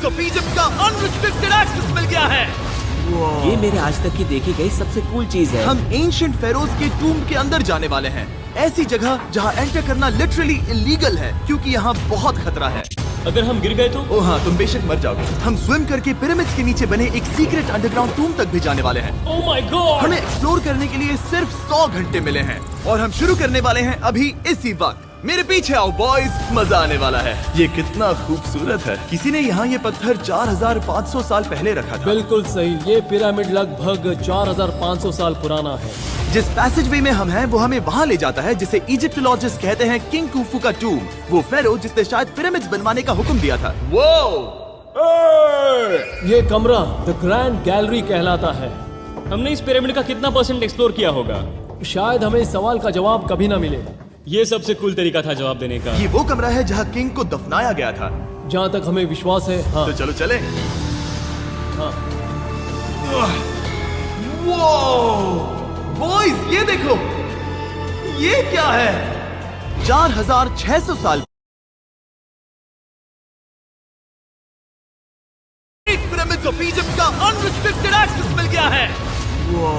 Of Egypt का unrestricted access मिल गया है। ये मेरे आज तक की देखी गई सबसे कूल चीज है। हम एंशिएंट फेरोज के टूम के अंदर जाने वाले हैं, ऐसी जगह जहाँ एंटर करना लिटरली इलीगल है क्योंकि यहाँ बहुत खतरा है। अगर हम गिर गए तो? ओ हाँ, तुम बेशक मर जाओगे। हम स्विम करके पिरामिड्स के नीचे बने एक सीक्रेट अंडरग्राउंड टूम तक भी जाने वाले हैं। Oh my God! हमें एक्सप्लोर करने के लिए सिर्फ 100 घंटे मिले हैं और हम शुरू करने वाले हैं अभी इसी वक्त। मेरे पीछे आओ बॉयज, मजा आने वाला है। ये कितना खूबसूरत है। किसी ने यहाँ ये पत्थर 4500 साल पहले रखा था। बिल्कुल सही, ये पिरामिड लगभग 4500 साल पुराना है। जिस पैसेज वे में हम हैं वो हमें वहाँ ले जाता है जिसे इजिप्टोलॉजिस्ट कहते हैं किंग कुफू का टूम, वो फेरो जिसने शायद पिरामिड्स बनवाने का हुक्म दिया था। ये कमरा द ग्रैंड गैलरी कहलाता है। हमने इस पिरामिड का कितना % एक्सप्लोर किया होगा? शायद हमें इस सवाल का जवाब कभी ना मिले। ये सबसे कूल तरीका था जवाब देने का। ये वो कमरा है जहाँ किंग को दफनाया गया था। जहाँ तक हमें विश्वास है। हाँ। तो चलो चले। हाँ। बॉयज ये देखो, ये क्या है? 4600 साल पिरामिड्स ऑफ इजिप्ट का अनरिस्ट्रिक्टेड एक्सेस मिल गया है।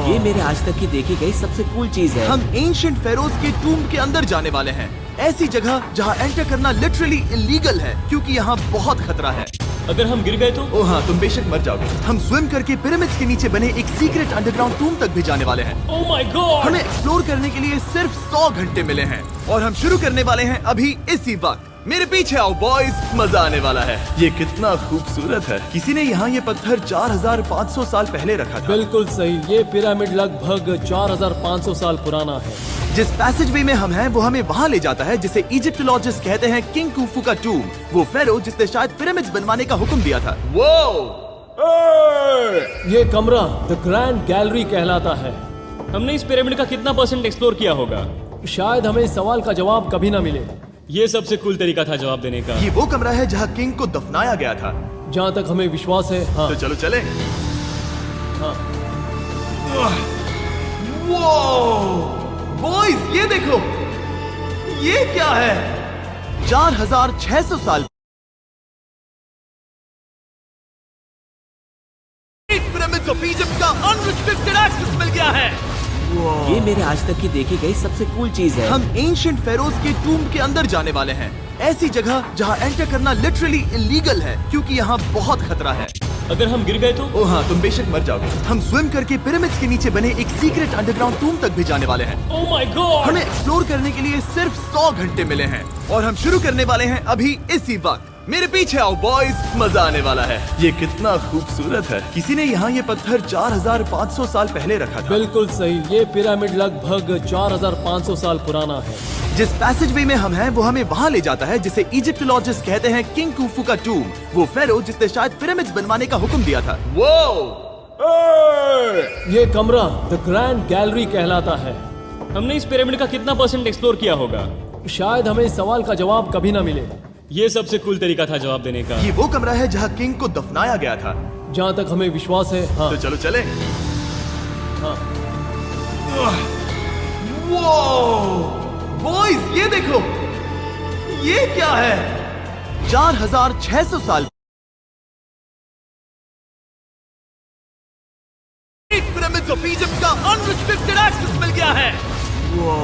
ये मेरे आज तक की देखी गई सबसे कूल चीज है। हम एंशिएंट फेरोज के टूम के अंदर जाने वाले हैं, ऐसी जगह जहाँ एंटर करना लिटरली इलीगल है क्योंकि यहाँ बहुत खतरा है। अगर हम गिर गए तो? ओ हाँ, तुम बेशक मर जाओगे। हम स्विम करके पिरामिड्स के नीचे बने एक सीक्रेट अंडरग्राउंड टूम तक भी जाने वाले हैं। Oh my God! हमें एक्सप्लोर करने के लिए सिर्फ 100 घंटे मिले हैं और हम शुरू करने वाले हैं अभी इसी वक्त। मेरे पीछे आओ बॉयज, मजा आने वाला है। ये कितना खूबसूरत है। किसी ने यहाँ ये पत्थर 4500 साल पहले रखा था। बिल्कुल सही, ये पिरामिड लगभग 4500 साल पुराना है। जिस पैसेज वे में हम हैं वो हमें वहाँ ले जाता है जिसे इजिप्टोलॉजिस्ट कहते हैं किंग कुफू का टूम, वो फेरो जिसने शायद पिरामिड्स बनवाने का हुक्म दिया था। ये कमरा द ग्रैंड गैलरी कहलाता है। हमने इस पिरामिड का कितना % एक्सप्लोर किया होगा? शायद हमें इस सवाल का जवाब कभी ना मिले। ये सबसे कूल तरीका था जवाब देने का। ये वो कमरा है जहाँ किंग को दफनाया गया था। जहाँ तक हमें विश्वास है। हाँ। तो चलो चले। हाँ। बॉयज ये देखो, ये क्या है? 4600 साल पिरामिड्स ऑफ इजिप्ट का अनरिस्ट्रिक्टेड एक्सेस मिल गया है। ये मेरे आज तक की देखी गई सबसे कूल चीज है। हम एंशिएंट फेरोज के टूम के अंदर जाने वाले हैं, ऐसी जगह जहाँ एंटर करना लिटरली इलीगल है क्योंकि यहाँ बहुत खतरा है। अगर हम गिर गए तो? ओ हाँ, तुम बेशक मर जाओगे। हम स्विम करके पिरामिड्स के नीचे बने एक सीक्रेट अंडरग्राउंड टूम तक भी जाने वाले हैं। Oh my God! हमें एक्सप्लोर करने के लिए सिर्फ 100 घंटे मिले हैं और हम शुरू करने वाले हैं अभी इसी वक्त। मेरे पीछे आओ बॉयज, मजा आने वाला है। ये कितना खूबसूरत है। किसी ने यहाँ ये पत्थर 4500 साल पहले रखा था। बिल्कुल सही, ये पिरामिड लगभग 4500 साल पुराना है। जिस पैसेज वे में हम हैं वो हमें वहाँ ले जाता है जिसे इजिप्टोलॉजिस्ट कहते हैं किंग कुफू का टूम, वो फेरो जिसने शायद पिरामिड्स बनवाने का हुक्म दिया था। ये कमरा द ग्रैंड गैलरी कहलाता है। हमने इस पिरामिड का कितना % एक्सप्लोर किया होगा? शायद हमें इस सवाल का जवाब कभी ना मिले। ये सबसे कूल तरीका था जवाब देने का। ये वो कमरा है जहाँ किंग को दफनाया गया था। जहाँ तक हमें विश्वास है। हाँ। तो चलो चले। हाँ। बॉयज ये देखो, ये क्या है? 4600 साल पिरामिड्स ऑफ इजिप्ट का अनरिस्ट्रिक्टेड एक्सेस मिल गया है।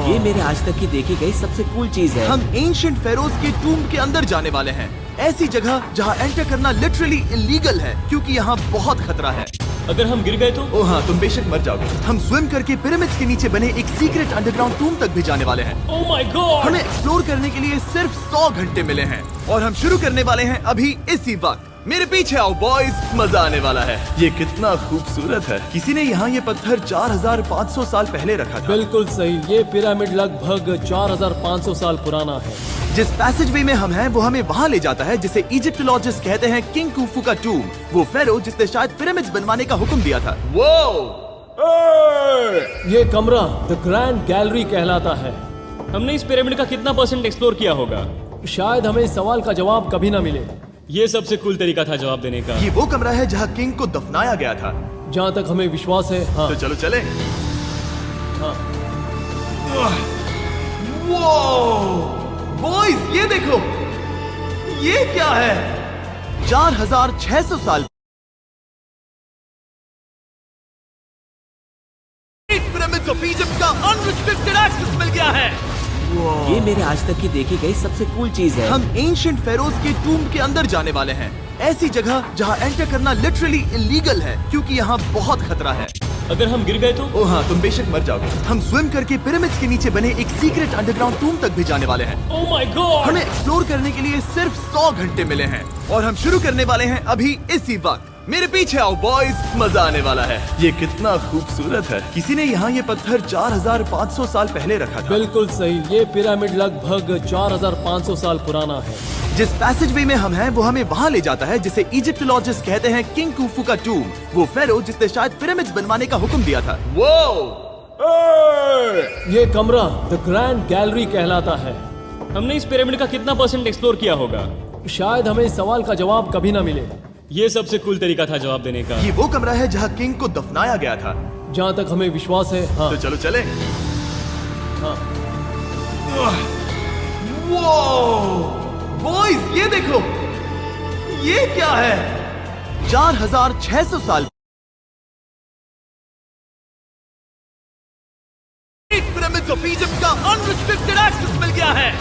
ये मेरे आज तक की देखी गई सबसे कूल चीज है। हम एंशिएंट फेरोज के टूम के अंदर जाने वाले हैं, ऐसी जगह जहाँ एंटर करना लिटरली इलीगल है क्योंकि यहाँ बहुत खतरा है। अगर हम गिर गए तो? ओ हाँ, तुम बेशक मर जाओगे। हम स्विम करके पिरामिड्स के नीचे बने एक सीक्रेट अंडरग्राउंड टूम तक भी जाने वाले हैं। Oh my God! हमें एक्सप्लोर करने के लिए सिर्फ 100 घंटे मिले हैं और हम शुरू करने वाले हैं अभी इसी वक्त। मेरे पीछे आओ बॉयज, मजा आने वाला है। ये कितना खूबसूरत है। किसी ने यहाँ ये पत्थर 4500 साल पहले रखा था। बिल्कुल सही, ये पिरामिड लगभग 4500 साल पुराना है। जिस पैसेज वे में हम हैं वो हमें वहाँ ले जाता है जिसे इजिप्टोलॉजिस्ट कहते हैं किंग कुफू का टूम, वो फेरो जिसने शायद पिरामिड्स बनवाने का हुक्म दिया था। ये कमरा द ग्रैंड गैलरी कहलाता है। हमने इस पिरामिड का कितना % एक्सप्लोर किया होगा? शायद हमें इस सवाल का जवाब कभी ना मिले। ये सबसे कूल तरीका था जवाब देने का। ये वो कमरा है जहाँ किंग को दफनाया गया था। जहाँ तक हमें विश्वास है। हाँ। तो चलो चले। हाँ। बॉयज ये देखो, ये क्या है? 4600 साल पिरामिड्स ऑफ इजिप्ट का अनरिस्ट्रिक्टेड एक्सेस मिल गया है। ये मेरे आज तक की देखी गई सबसे कूल चीज है। हम एंशिएंट फेरोज के टूम के अंदर जाने वाले हैं, ऐसी जगह जहां एंटर करना लिटरली इलीगल है क्योंकि यहाँ बहुत खतरा है। अगर हम गिर गए तो? ओ हाँ, तुम बेशक मर जाओगे। हम स्विम करके पिरामिड्स के नीचे बने एक सीक्रेट अंडरग्राउंड टूम तक भी जाने वाले हैं। Oh my God! हमें एक्सप्लोर करने के लिए सिर्फ 100 घंटे मिले हैं और हम शुरू करने वाले हैं अभी इसी वक्त। मेरे पीछे आओ बॉयज, मजा आने वाला है। ये कितना खूबसूरत है। किसी ने यहाँ ये पत्थर 4500 साल पहले रखा था। बिल्कुल सही, ये पिरामिड लगभग 4500 साल पुराना है। जिस पैसेजवे में हम हैं वो हमें वहाँ ले जाता है जिसे इजिप्टोलॉजिस्ट कहते हैं किंग कुफू का टूम, वो फेरो जिसने शायद पिरामिड्स बनवाने का हुक्म दिया था। ये कमरा द ग्रैंड गैलरी कहलाता है। हमने इस पिरामिड का कितना परसेंट एक्सप्लोर किया होगा? शायद हमें इस सवाल का जवाब कभी ना मिले। ये सबसे कूल तरीका था जवाब देने का। ये वो कमरा है जहाँ किंग को दफनाया गया था। जहाँ तक हमें विश्वास है। हाँ, तो चलो चले। हाँ। बॉयज ये देखो, ये क्या है? 4600 साल पिरामिड्स ऑफ इजिप्ट का अनरिस्ट्रिक्टेड एक्सेस मिल गया है।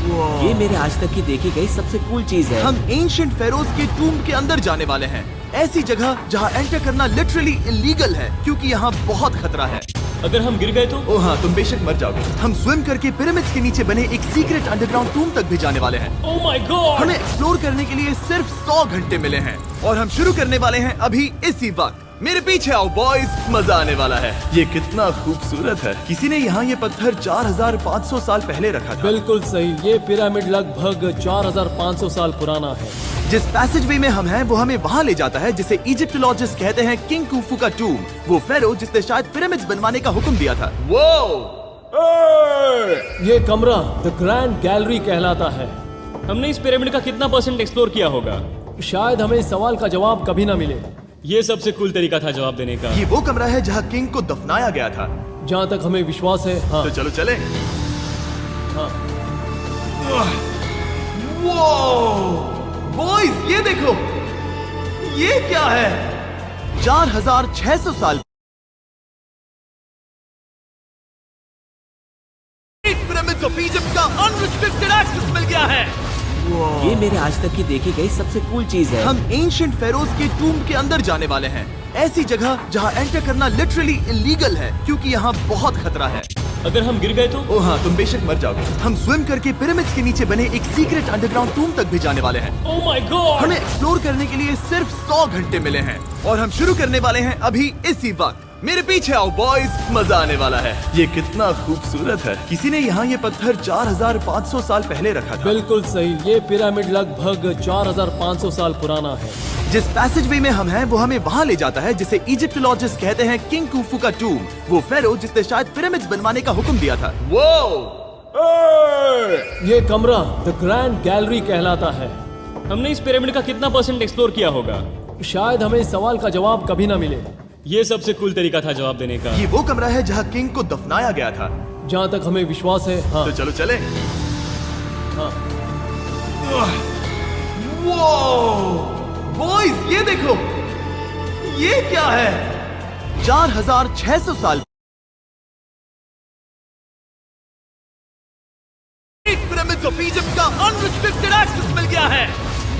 ये मेरे आज तक की देखी गई सबसे कूल चीज है। हम एंशिएंट फेरोज के टूम के अंदर जाने वाले हैं, ऐसी जगह जहां एंटर करना लिटरली इलीगल है क्योंकि यहाँ बहुत खतरा है। अगर हम गिर गए तो? ओ हाँ, तुम बेशक मर जाओगे। हम स्विम करके पिरामिड्स के नीचे बने एक सीक्रेट अंडरग्राउंड टूम तक भी जाने वाले हैं। Oh my God! हमें एक्सप्लोर करने के लिए सिर्फ 100 घंटे मिले हैं और हम शुरू करने वाले हैं अभी इसी वक्त। मेरे पीछे आओ बॉयज, मजा आने वाला है। ये कितना खूबसूरत है। किसी ने यहाँ ये पत्थर 4500 साल पहले रखा था। बिल्कुल सही, ये पिरामिड लगभग 4500 साल पुराना है। जिस पैसेजवे में हम हैं वो हमें वहाँ ले जाता है जिसे इजिप्टोलॉजिस्ट कहते हैं किंग कुफू का टूम, वो फेरो जिसने शायद पिरामिड्स बनवाने का हुक्म दिया था। ये कमरा द ग्रैंड गैलरी कहलाता है। हमने इस पिरामिड का कितना परसेंट एक्सप्लोर किया होगा? शायद हमें इस सवाल का जवाब कभी ना मिले। ये सबसे कूल तरीका था जवाब देने का। ये वो कमरा है जहाँ किंग को दफनाया गया था। जहाँ तक हमें विश्वास है। हाँ, तो चलो चले। हाँ। बॉयज ये देखो, ये क्या है? 4600 साल पिरामिड्स ऑफ इजिप्ट का अनरिस्ट्रिक्टेड एक्सेस मिल गया है। ये मेरे आज तक की देखी गई सबसे कूल चीज है। हम एंशिएंट फेरोज के टूम के अंदर जाने वाले हैं, ऐसी जगह जहां एंटर करना लिटरली इलीगल है क्योंकि यहाँ बहुत खतरा है। अगर हम गिर गए तो? ओ हाँ, तुम बेशक मर जाओगे। हम स्विम करके पिरामिड्स के नीचे बने एक सीक्रेट अंडरग्राउंड टूम तक भी जाने वाले हैं। Oh my God! हमें एक्सप्लोर करने के लिए सिर्फ 100 घंटे मिले हैं और हम शुरू करने वाले हैं अभी इसी वक्त। मेरे पीछे आओ बॉयज, मजा आने वाला है। ये कितना खूबसूरत है। किसी ने यहाँ ये पत्थर 4500 साल पहले रखा था। बिल्कुल सही, ये पिरामिड लगभग 4500 साल पुराना है। जिस पैसेजवे में हम हैं वो हमें वहाँ ले जाता है जिसे इजिप्टोलॉजिस्ट कहते हैं किंग कुफू का टूम, वो फेरो जिसने शायद पिरामिड्स बनवाने का हुक्म दिया था। ये कमरा द ग्रैंड गैलरी कहलाता है। हमने इस पिरामिड का कितना परसेंट एक्सप्लोर किया होगा? शायद हमें इस सवाल का जवाब कभी ना मिले। ये सबसे कूल तरीका था जवाब देने का। ये वो कमरा है जहाँ किंग को दफनाया गया था। जहाँ तक हमें विश्वास है। हाँ, तो चलो चले। हाँ। बॉयज ये देखो, ये क्या है? 4600 साल पिरामिड्स ऑफ इजिप्ट का अनरिस्ट्रिक्टेड एक्सेस मिल गया है।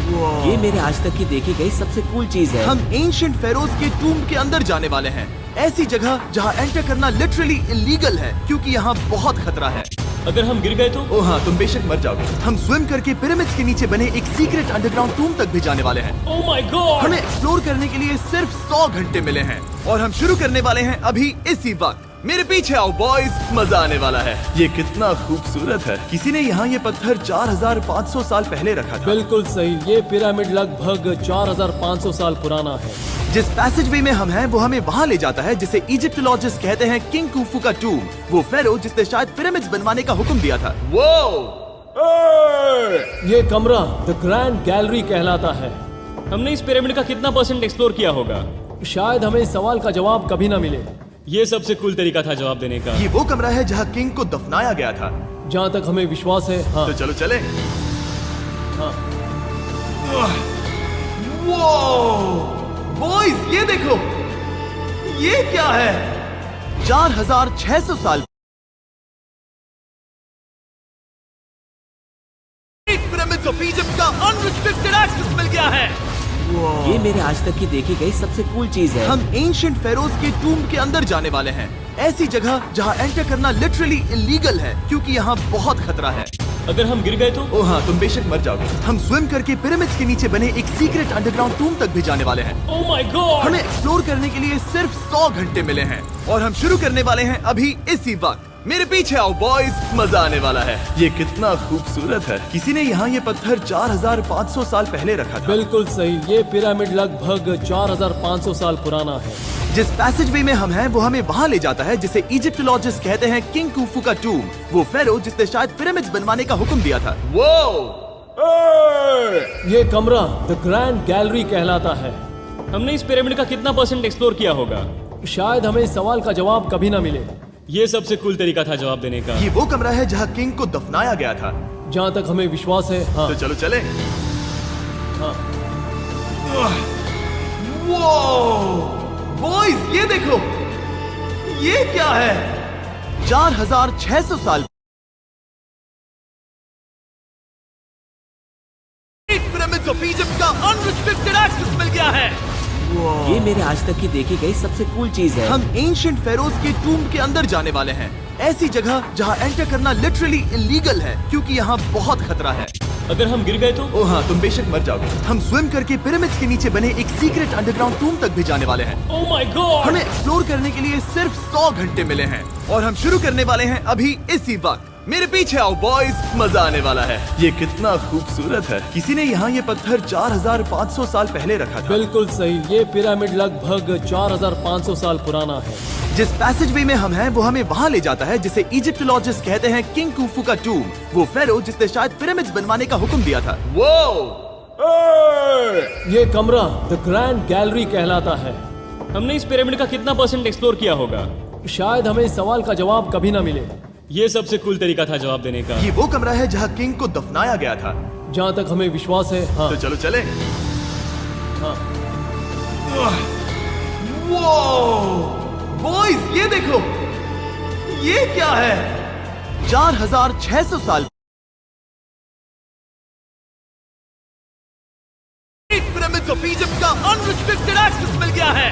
ये मेरे आज तक की देखी गई सबसे कूल चीज है। हम एंशिएंट फेरोज के टूम के अंदर जाने वाले हैं, ऐसी जगह जहां एंटर करना लिटरली इलीगल है क्योंकि यहाँ बहुत खतरा है। अगर हम गिर गए तो? ओ हाँ, तुम बेशक मर जाओगे। हम स्विम करके पिरामिड्स के नीचे बने एक सीक्रेट अंडरग्राउंड टूम तक भी जाने वाले हैं। Oh my God! हमें एक्सप्लोर करने के लिए सिर्फ 100 घंटे मिले हैं और हम शुरू करने वाले हैं अभी इसी वक्त। मेरे पीछे आओ बॉयज, मजा आने वाला है। ये कितना खूबसूरत है। किसी ने यहाँ ये पत्थर 4500 साल पहले रखा था। बिल्कुल सही, ये पिरामिड लगभग 4500 साल पुराना है। जिस पैसेजवे में हम हैं वो हमें वहाँ ले जाता है जिसे इजिप्टोलॉजिस्ट कहते हैं किंग कुफू का टूम, वो फेरो जिसने शायद पिरामिड्स बनवाने का हुक्म दिया था। ये कमरा द ग्रैंड गैलरी कहलाता है। हमने इस पिरामिड का कितना परसेंट एक्सप्लोर किया होगा? शायद हमें इस सवाल का जवाब कभी ना मिले। ये सबसे कूल तरीका था जवाब देने का। ये वो कमरा है जहाँ किंग को दफनाया गया था। जहाँ तक हमें विश्वास है। हाँ, तो चलो चले। हाँ। बॉयज ये देखो, ये क्या है? 4600 साल पिरामिड्स ऑफ इजिप्ट का अनरिस्ट्रिक्टेड एक्सेस मिल गया है। ये मेरे आज तक की देखी गई सबसे कूल चीज है। हम एंशिएंट फेरोज के टूम्ब के अंदर जाने वाले हैं, ऐसी जगह जहां एंटर करना लिटरली इलीगल है क्योंकि यहाँ बहुत खतरा है। अगर हम गिर गए तो? ओ हाँ, तुम बेशक मर जाओगे। हम स्विम करके पिरामिड्स के नीचे बने एक सीक्रेट अंडरग्राउंड टूम्ब तक भी जाने वाले हैं। Oh my God! हमें एक्सप्लोर करने के लिए सिर्फ 100 घंटे मिले हैं और हम शुरू करने वाले हैं अभी इसी वक्त। मेरे पीछे आओ बॉयज, मजा आने वाला है। ये कितना खूबसूरत है। किसी ने यहाँ ये पत्थर 4500 साल पहले रखा था। बिल्कुल सही, ये पिरामिड लगभग 4500 साल पुराना है। जिस पैसेज वे में हम हैं वो हमें वहाँ ले जाता है जिसे इजिप्टोलॉजिस्ट कहते हैं किंग कुफू का टूम, वो फेरो जिसने शायद पिरामिड्स बनवाने का हुक्म दिया था। ये कमरा द ग्रैंड गैलरी कहलाता है। हमने इस पिरामिड का कितना परसेंट एक्सप्लोर किया होगा? शायद हमें इस सवाल का जवाब कभी ना मिले। ये सबसे कूल तरीका था जवाब देने का। ये वो कमरा है जहाँ किंग को दफनाया गया था। जहाँ तक हमें विश्वास है। हाँ, तो चलो चले। हाँ। बॉयज ये देखो, ये क्या है? 4600 साल पिरामिड्स ऑफ इजिप्ट का अनरिस्ट्रिक्टेड एक्सेस मिल गया है। ये मेरे आज तक की देखी गई सबसे कूल चीज है। हम एंशिएंट फेरोज के टूम्ब के अंदर जाने वाले हैं, ऐसी जगह जहां एंटर करना लिटरली इलीगल है क्योंकि यहाँ बहुत खतरा है। अगर हम गिर गए तो? ओ हाँ, तुम बेशक मर जाओगे। हम स्विम करके पिरामिड्स के नीचे बने एक सीक्रेट अंडरग्राउंड टूम्ब तक भी जाने वाले हैं। Oh my God! हमें एक्सप्लोर करने के लिए सिर्फ 100 घंटे मिले हैं और हम शुरू करने वाले हैं अभी इसी वक्त। मेरे पीछे आओ बॉयज, मजा आने वाला है। ये कितना खूबसूरत है। किसी ने यहाँ ये पत्थर 4500 साल पहले रखा था। बिल्कुल सही, ये पिरामिड लगभग 4500 साल पुराना है। जिस पैसेज वे में हम हैं वो हमें वहाँ ले जाता है जिसे इजिप्टोलॉजिस्ट कहते हैं किंग कुफू का टूम, वो फेरो जिसने शायद पिरामिड्स बनवाने का हुक्म दिया था। ये कमरा द ग्रैंड गैलरी कहलाता है। हमने इस पिरामिड का कितना परसेंट एक्सप्लोर किया होगा? शायद हमें इस सवाल का जवाब कभी ना मिले। ये सबसे कूल तरीका था जवाब देने का। ये वो कमरा है जहाँ किंग को दफनाया गया था। जहाँ तक हमें विश्वास है। हाँ, तो चलो चले। हाँ। बॉयज ये देखो, ये क्या है? 4600 साल पिरामिड्स ऑफ इजिप्ट का अनरिस्ट्रिक्टेड एक्सेस मिल गया है।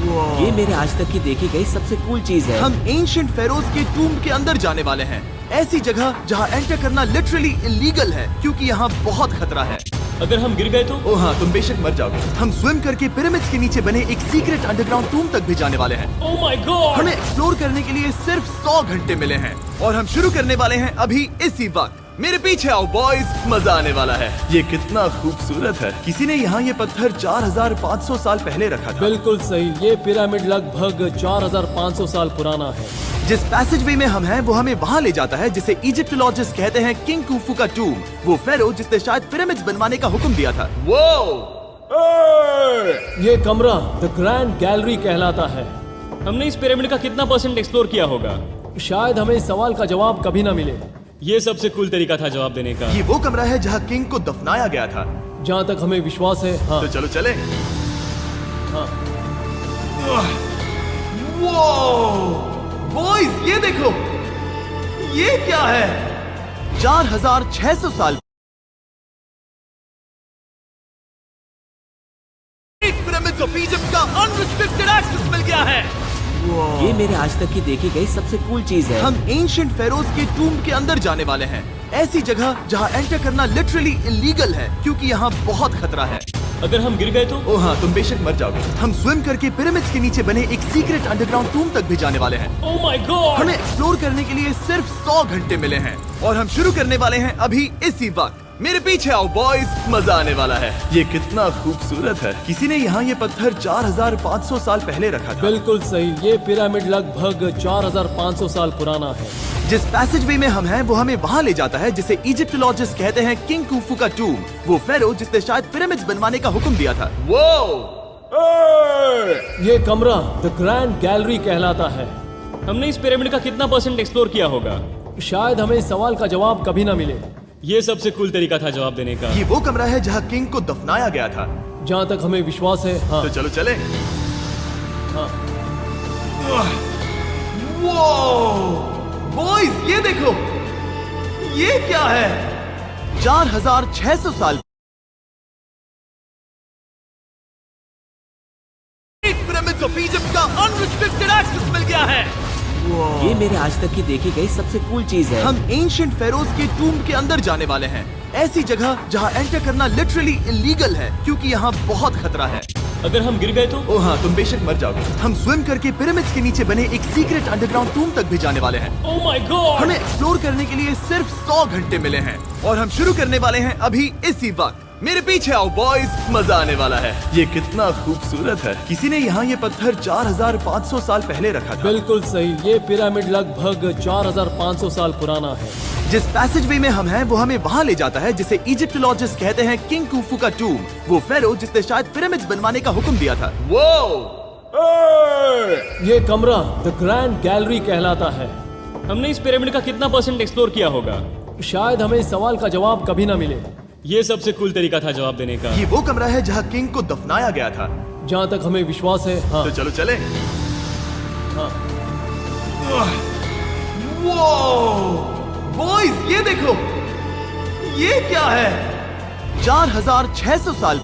ये मेरे आज तक की देखी गई सबसे कूल चीज है। हम एंशिएंट फेरोज के टूम्ब के अंदर जाने वाले हैं, ऐसी जगह जहां एंटर करना लिटरली इलीगल है क्योंकि यहाँ बहुत खतरा है। अगर हम गिर गए तो? ओ हाँ, तुम बेशक मर जाओगे। हम स्विम करके पिरामिड्स के नीचे बने एक सीक्रेट अंडरग्राउंड टूम्ब तक भी जाने वाले हैं। Oh my God! हमें एक्सप्लोर करने के लिए सिर्फ 100 घंटे मिले हैं और हम शुरू करने वाले हैं अभी इसी वक्त। मेरे पीछे आओ बॉयज, मजा आने वाला है। ये कितना खूबसूरत है। किसी ने यहाँ ये पत्थर 4500 साल पहले रखा था। बिल्कुल सही, ये पिरामिड लगभग 4500 साल पुराना है। जिस पैसेज वे में हम हैं वो हमें वहाँ ले जाता है जिसे इजिप्टोलॉजिस्ट कहते हैं किंग कुफू का टूम, वो फेरो जिसने शायद पिरामिड्स बनवाने का हुक्म दिया था। ये कमरा द ग्रैंड गैलरी कहलाता है। हमने इस पिरामिड का कितना परसेंट एक्सप्लोर किया होगा? शायद हमें इस सवाल का जवाब कभी ना मिले। ये सबसे कूल तरीका था जवाब देने का। ये वो कमरा है जहाँ किंग को दफनाया गया था। जहाँ तक हमें विश्वास है। हाँ, तो चलो चले। हाँ। बॉयज ये देखो, ये क्या है? 4600 साल पिरामिड्स ऑफ इजिप्ट का अनरिस्ट्रिक्टेड एक्सेस मिल गया है। ये मेरे आज तक की देखी गई सबसे कूल चीज है। हम एंशिएंट फेरोज के टूम्ब के अंदर जाने वाले हैं, ऐसी जगह जहां एंटर करना लिटरली इलीगल है क्योंकि यहाँ बहुत खतरा है। अगर हम गिर गए तो? ओ हाँ, तुम बेशक मर जाओगे। हम स्विम करके पिरामिड्स के नीचे बने एक सीक्रेट अंडरग्राउंड टूम्ब तक भी जाने वाले हैं। Oh my God! हमें एक्सप्लोर करने के लिए सिर्फ 100 घंटे मिले हैं और हम शुरू करने वाले हैं अभी इसी वक्त। मेरे पीछे आओ बॉयज, मजा आने वाला है। ये कितना खूबसूरत है। किसी ने यहाँ ये पत्थर 4500 साल पहले रखा था। बिल्कुल सही, ये पिरामिड लगभग 4500 साल पुराना है। जिस पैसेज वे में हम हैं वो हमें वहाँ ले जाता है जिसे इजिप्टोलॉजिस्ट कहते हैं किंग कुफू का टूम, वो फेरो जिसने शायद पिरामिड्स बनवाने का हुक्म दिया था। ये कमरा द ग्रैंड गैलरी कहलाता है। हमने इस पिरामिड का कितना परसेंट एक्सप्लोर किया होगा? शायद हमें इस सवाल का जवाब कभी ना मिले। ये सबसे कूल तरीका था जवाब देने का। ये वो कमरा है जहाँ किंग को दफनाया गया था। जहाँ तक हमें विश्वास है। हाँ तो चलो चले। हाँ बॉयज ये देखो, ये क्या है? 4600 साल पिरामिड्स ऑफ इजिप्ट का अनरिस्ट्रिक्टेड एक्सेस मिल गया है। ये मेरे आज तक की देखी गई सबसे कूल चीज है। हम एंशिएंट फेरोज के टूम के अंदर जाने वाले हैं, ऐसी जगह जहाँ एंटर करना लिटरली इलीगल है क्योंकि यहाँ बहुत खतरा है। अगर हम गिर गए तो? ओ हाँ, तुम बेशक मर जाओगे। हम स्विम करके पिरामिड्स के नीचे बने एक सीक्रेट अंडरग्राउंड टूम तक भी जाने वाले हैं। Oh my God! हमें एक्सप्लोर करने के लिए सिर्फ 100 घंटे मिले हैं और हम शुरू करने वाले हैं अभी इसी वक्त। मेरे पीछे आओ बॉयज, मजा आने वाला है। ये कितना खूबसूरत है। किसी ने यहाँ ये पत्थर 4500 साल पहले रखा था। बिल्कुल सही, ये पिरामिड लगभग 4500 साल पुराना है। जिस पैसेजवे में हम हैं वो हमें वहाँ ले जाता है जिसे इजिप्टोलॉजिस्ट कहते हैं किंग कुफू का टूम, वो फेरो जिसने शायद पिरामिड्स बनवाने का हुक्म दिया था। ये कमरा द ग्रैंड गैलरी कहलाता है। हमने इस पिरामिड का कितना परसेंट एक्सप्लोर किया होगा? शायद हमें इस सवाल का जवाब कभी ना मिले। ये सबसे कूल तरीका था जवाब देने का। ये वो कमरा है जहाँ किंग को दफनाया गया था। जहाँ तक हमें विश्वास है। हाँ तो चलो चले। हाँ बॉयज ये देखो, ये क्या है? 4600 साल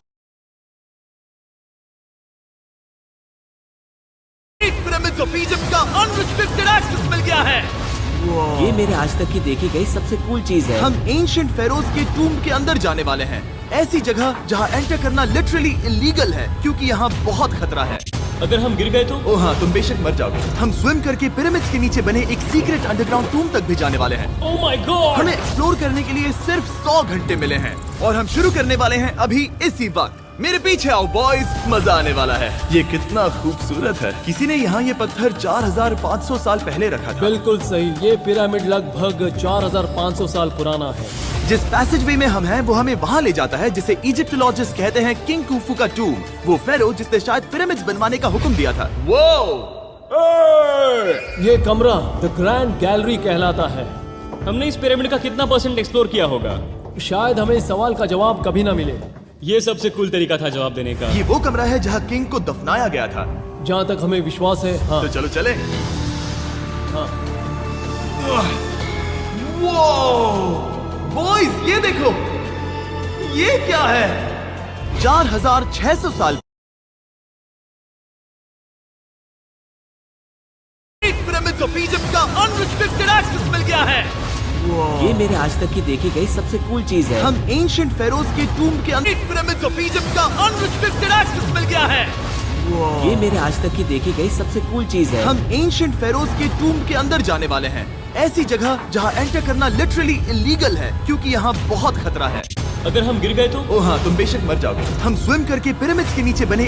पिरामिड्स ऑफ इजिप्ट का अनरिस्ट्रिक्टेड एक्सेस मिल गया है। ये मेरे आज तक की देखी गई सबसे कूल चीज है। हम एंशिएंट फेरोज के टूम के अंदर जाने वाले हैं, ऐसी जगह जहाँ एंटर करना लिटरली इलीगल है क्योंकि यहाँ बहुत खतरा है। अगर हम गिर गए तो? ओ हाँ, तुम बेशक मर जाओगे। हम स्विम करके पिरामिड्स के नीचे बने एक सीक्रेट अंडरग्राउंड टूम तक भी जाने वाले हैं। Oh my God! हमें एक्सप्लोर करने के लिए सिर्फ 100 घंटे मिले हैं और हम शुरू करने वाले हैं अभी इसी वक्त। मेरे पीछे आओ बॉयज, मजा आने वाला है। ये कितना खूबसूरत है। किसी ने यहाँ ये पत्थर 4500 साल पहले रखा था। बिल्कुल सही, ये पिरामिड लगभग 4500 साल पुराना है। जिस पैसेजवे में हम हैं वो हमें वहाँ ले जाता है जिसे इजिप्टोलॉजिस्ट कहते हैं किंग कुफू का टूम, वो फेरो जिसने शायद पिरामिड्स बनवाने का हुक्म दिया था। ये कमरा द ग्रैंड गैलरी कहलाता है। हमने इस पिरामिड का कितना परसेंट एक्सप्लोर किया होगा? शायद हमें इस सवाल का जवाब कभी ना मिले। ये सबसे कूल तरीका था जवाब देने का। ये वो कमरा है जहाँ किंग को दफनाया गया था। जहाँ तक हमें विश्वास है। हाँ तो चलो चले। हाँ बॉयज ये देखो, ये क्या है? 4600 साल पिरामिड्स ऑफ इजिप्ट का अनरिस्ट्रिक्टेड एक्सेस मिल गया है। ये मेरे आज तक की देखी गई सबसे कूल चीज है। हम एंशिएंट फेरोज के टूम के अंदर पिरामिड्स ऑफ इजिप्ट का अनरिस्ट्रिक्टेड एक्सेस मिल गया है। ये मेरे आज तक की देखी गई सबसे कूल चीज है। हम एंशिएंट फेरोज के टूम के अंदर जाने वाले हैं, ऐसी जगह जहाँ एंटर करना लिटरली इलीगल है क्योंकि यहाँ बहुत खतरा है। अगर हम गिर गए तो? ओ हाँ, तुम बेशक मर जाओगे। हम स्विम करके पिरामिड्स के नीचे बने